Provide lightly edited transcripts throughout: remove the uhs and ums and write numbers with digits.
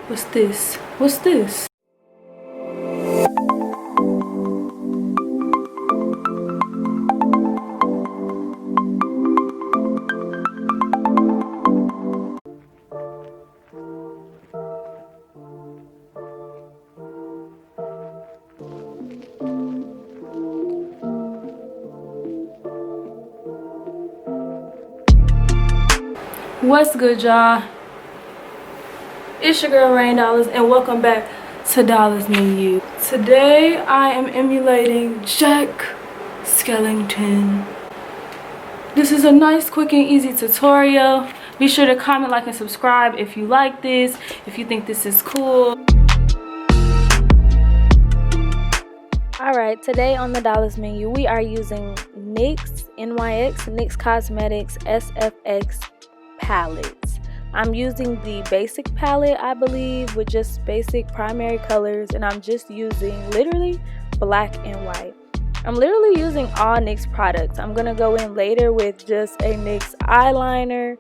What's this? What's this? What's good, y'all? It's your girl Rain Dollars, and welcome back to Dollasmenu. Today I am emulating Jack Skellington. This is a nice, quick, and easy tutorial. Be sure to comment, like, and subscribe if you like this, if you think this is cool. Alright, today on the Dollasmenu we are using NYX Cosmetics SFX palettes. I'm using the basic palette, I believe, with just basic primary colors, and I'm just using literally black and white. I'm literally using all NYX products. I'm gonna go in later with just a NYX eyeliner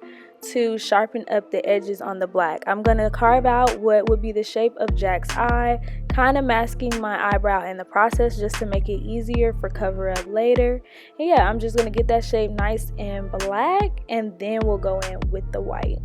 to sharpen up the edges on the black. I'm gonna carve out what would be the shape of Jack's eye, kind of masking my eyebrow in the process just to make it easier for cover up later. And yeah, I'm just gonna get that shape nice and black, and then we'll go in with the white.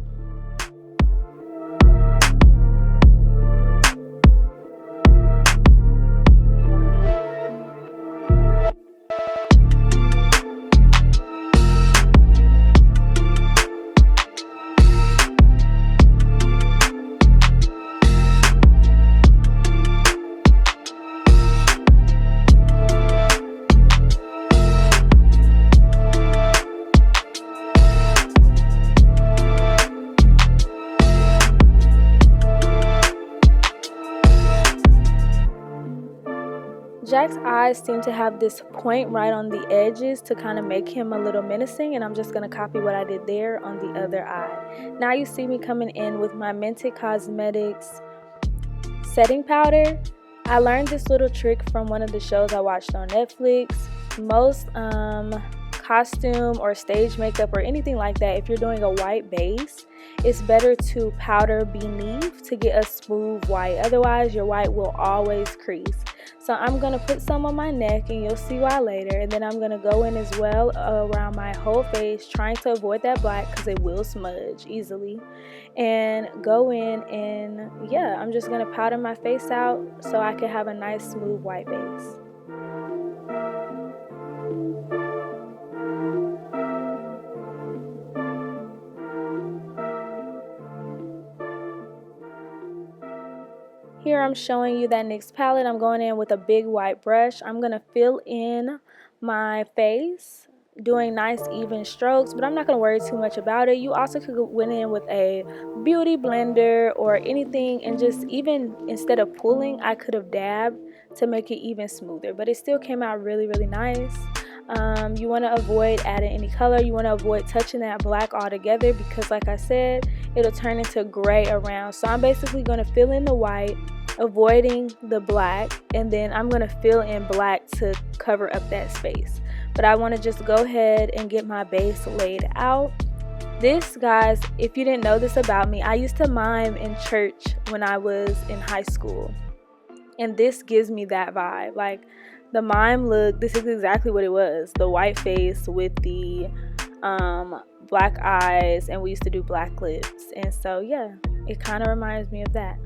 Jack's eyes seem to have this point right on the edges to kind of make him a little menacing, and I'm just going to copy what I did there on the other eye. Now you see me coming in with my Mented Cosmetics setting powder. I learned this little trick from one of the shows I watched on Netflix. Most costume or stage makeup or anything like that, if you're doing a white base, it's better to powder beneath to get a smooth white. Otherwise your white will always crease. So I'm going to put some on my neck, and you'll see why later. And then I'm going to go in as well around my whole face, trying to avoid that black because it will smudge easily. And go in, and yeah, I'm just going to powder my face out so I can have a nice smooth white base. Here I'm showing you that NYX palette. I'm going in with a big white brush. I'm going to fill in my face, doing nice even strokes, but I'm not going to worry too much about it. You also could go in with a beauty blender or anything, and just even instead of pulling, I could have dabbed to make it even smoother, but it still came out really, really nice. You want to avoid adding any color. You want to avoid touching that black altogether because, like I said, it'll turn into gray around. So I'm basically going to fill in the white, avoiding the black, and then I'm going to fill in black to cover up that space. But I want to just go ahead and get my base laid out. This, guys, if you didn't know this about me, I used to mime in church when I was in high school, and this gives me that vibe. Like the mime look, this is exactly what it was. The white face with the black eyes, and we used to do black lips, and so yeah, it kind of reminds me of that.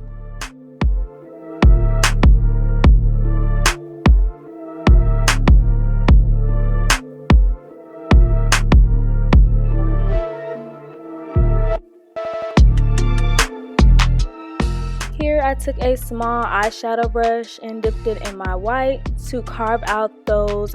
Here I took a small eyeshadow brush and dipped it in my white to carve out those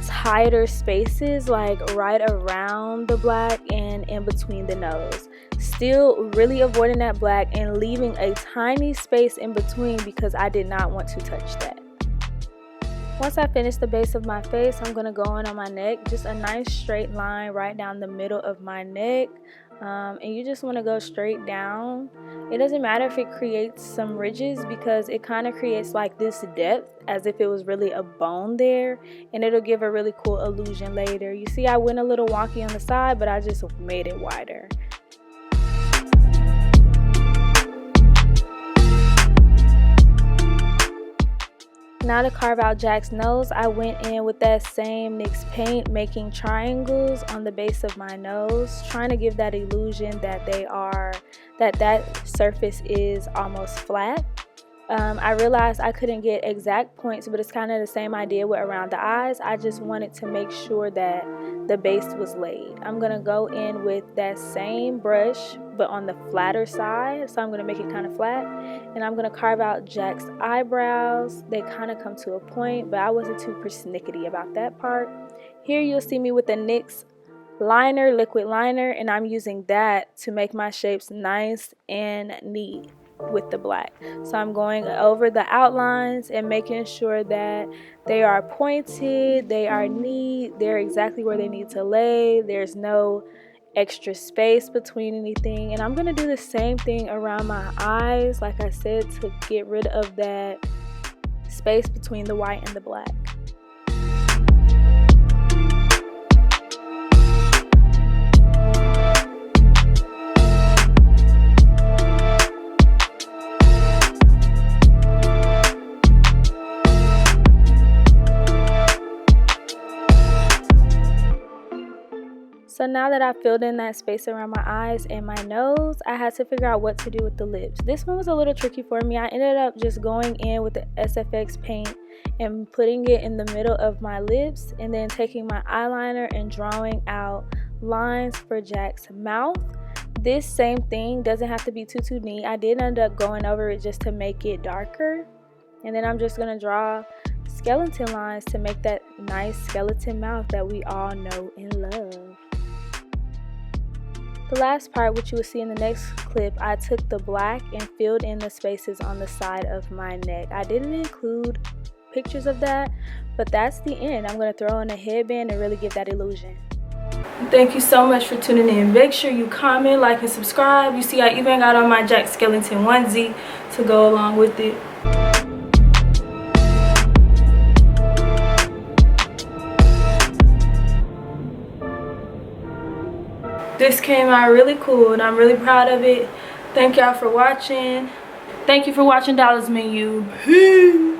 tighter spaces, like right around the black and in between the nose. Still really avoiding that black and leaving a tiny space in between because I did not want to touch that. Once I finish the base of my face, I'm going to go in on my neck, just a nice straight line right down the middle of my neck. And you just want to go straight down. It doesn't matter if it creates some ridges because it kind of creates like this depth as if it was really a bone there, and it'll give a really cool illusion later. You see I went a little wonky on the side, but I just made it wider. Now to carve out Jack's nose, I went in with that same NYX paint, making triangles on the base of my nose, trying to give that illusion that that surface is almost flat. I realized I couldn't get exact points, but it's kind of the same idea with around the eyes. I just wanted to make sure that the base was laid. I'm going to go in with that same brush, but on the flatter side. So I'm going to make it kind of flat. And I'm going to carve out Jack's eyebrows. They kind of come to a point, but I wasn't too persnickety about that part. Here you'll see me with the NYX liner, liquid liner, and I'm using that to make my shapes nice and neat with the black. So I'm going over the outlines and making sure that they are pointed, they are neat, they're exactly where they need to lay, there's no extra space between anything. And I'm going to do the same thing around my eyes, like I said, to get rid of that space between the white and the black. So now that I filled in that space around my eyes and my nose, I had to figure out what to do with the lips. This one was a little tricky for me. I ended up just going in with the SFX paint and putting it in the middle of my lips, and then taking my eyeliner and drawing out lines for Jack's mouth. This same thing doesn't have to be too neat. I did end up going over it just to make it darker. And then I'm just going to draw skeleton lines to make that nice skeleton mouth that we all know and love. The last part, which you will see in the next clip, I took the black and filled in the spaces on the side of my neck. I didn't include pictures of that, but that's the end. I'm going to throw in a headband and really give that illusion. Thank you so much for tuning in. Make sure you comment, like, and subscribe. You see, I even got on my Jack Skellington onesie to go along with it. This came out really cool and I'm really proud of it. Thank y'all for watching. Thank you for watching Dollasmenu. Peace.